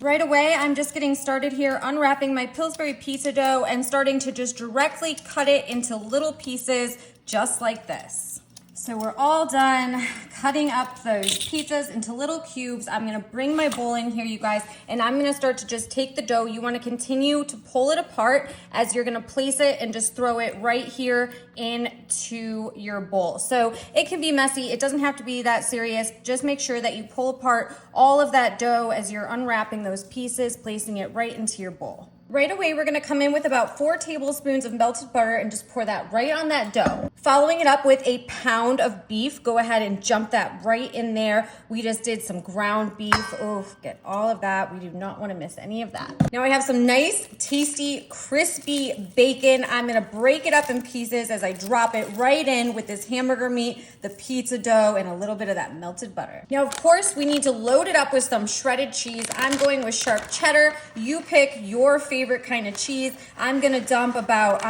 Right away, I'm just getting started here, unwrapping my Pillsbury pizza dough and starting to just directly cut it into little pieces just like this. So we're all done cutting up those pizzas into little cubes. I'm gonna bring my bowl in here, you guys, and I'm gonna start to just take the dough. You wanna continue to pull it apart as you're gonna place it and just throw it right here into your bowl. So it can be messy, it doesn't have to be that serious. Just make sure that you pull apart all of that dough as you're unwrapping those pieces, placing it right into your bowl. Right away, we're gonna come in with about 4 tablespoons of melted butter and just pour that right on that dough. Following it up with a pound of beef, go ahead and jump that right in there. We just did some ground beef. Oh, get all of that. We do not wanna miss any of that. Now I have some nice, tasty, crispy bacon. I'm gonna break it up in pieces as I drop it right in with this hamburger meat, the pizza dough, and a little bit of that melted butter. Now, of course, we need to load it up with some shredded cheese. I'm going with sharp cheddar. You pick your favorite kind of cheese. I'm gonna dump about,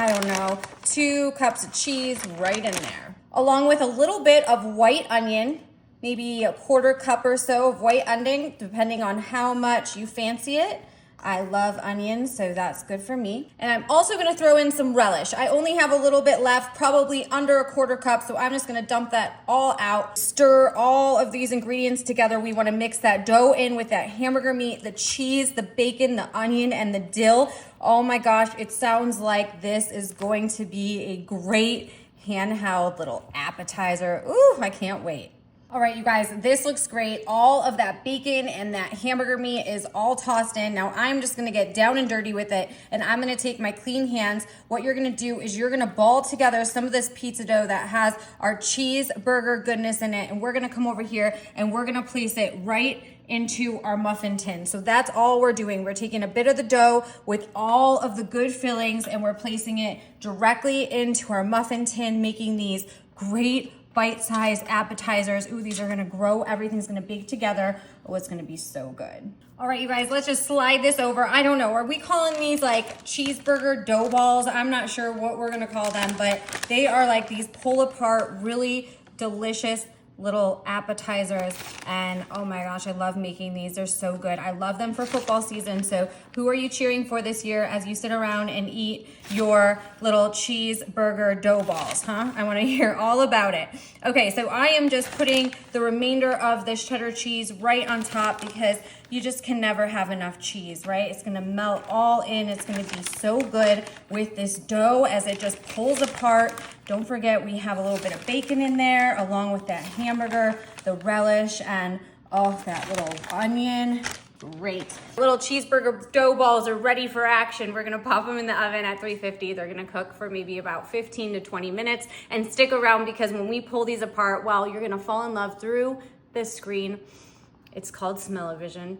2 cups of cheese right in there. Along with a little bit of white onion, maybe a 1/4 cup or so of white onion, depending on how much you fancy it. I love onions, so that's good for me. And I'm also gonna throw in some relish. I only have a little bit left, probably under a 1/4 cup, so I'm just gonna dump that all out. Stir all of these ingredients together. We wanna mix that dough in with that hamburger meat, the cheese, the bacon, the onion, and the dill. Oh my gosh, it sounds like this is going to be a great handheld little appetizer. Ooh, I can't wait. All right, you guys, this looks great. All of that bacon and that hamburger meat is all tossed in. Now I'm just gonna get down and dirty with it, and I'm gonna take my clean hands. What you're gonna do is you're gonna ball together some of this pizza dough that has our cheeseburger goodness in it, and we're gonna come over here and we're gonna place it right into our muffin tin. So that's all we're doing. We're taking a bit of the dough with all of the good fillings and we're placing it directly into our muffin tin, making these great bite-sized appetizers. Ooh, these are gonna grow. Everything's gonna bake together. Oh, it's gonna be so good. All right, you guys, let's just slide this over. I don't know, are we calling these like cheeseburger dough balls? I'm not sure what we're gonna call them, but they are like these pull apart, really delicious little appetizers. And oh my gosh, I love making these. They're so good. I love them for football season. So who are you cheering for this year as you sit around and eat your little cheeseburger dough balls, huh? I wanna hear all about it. Okay, so I am just putting the remainder of this cheddar cheese right on top because you just can never have enough cheese, right? It's gonna melt all in. It's gonna be so good with this dough as it just pulls apart. Don't forget we have a little bit of bacon in there along with that hamburger, the relish, and oh, that little onion. Great. Little cheeseburger dough balls are ready for action. We're gonna pop them in the oven at 350. They're gonna cook for maybe about 15 to 20 minutes. And stick around because when we pull these apart, well, you're gonna fall in love through this screen. It's called Smell-O-Vision.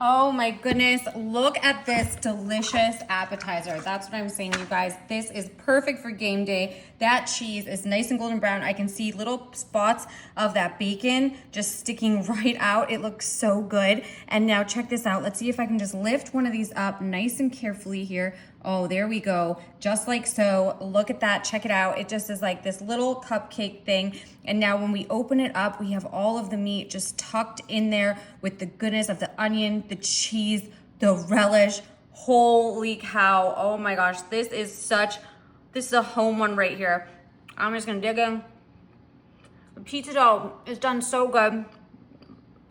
Oh my goodness, look at this delicious appetizer. That's what I'm saying, you guys. This is perfect for game day. That cheese is nice and golden brown. I can see little spots of that bacon just sticking right out. It looks so good. And now check this out. Let's see if I can just lift one of these up nice and carefully here. Oh, there we go. Just like so. Look at that. Check it out. It just is like this little cupcake thing. And now when we open it up, we have all of the meat just tucked in there with the goodness of the onion, the cheese, the relish. Holy cow. Oh my gosh. This is a home one right here. I'm just gonna dig in. The pizza dough is done so good.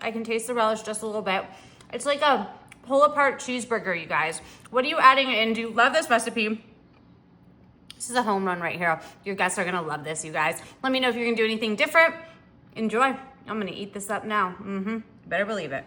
I can taste the relish just a little bit. It's like a pull apart cheeseburger, you guys. What are you adding in? Do you love this recipe? This is a home run right here. Your guests are gonna love this, you guys. Let me know if you're gonna do anything different. Enjoy. I'm gonna eat this up now. Better believe it.